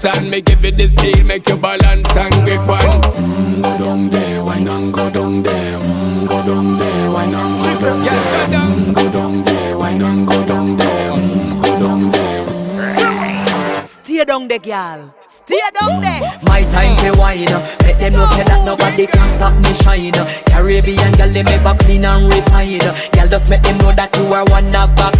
dance and me give it this feel, make you balance and grip on. Go down there, why not go down there? Go down there, why not go down there? Go down there, why not go down there? Go down there. Stay down there, girl. Stay down there. My time to wine. Let them know say that nobody can stop me shine. Caribbean girl, they make back clean and refine. Girl, just make them know that you are one of a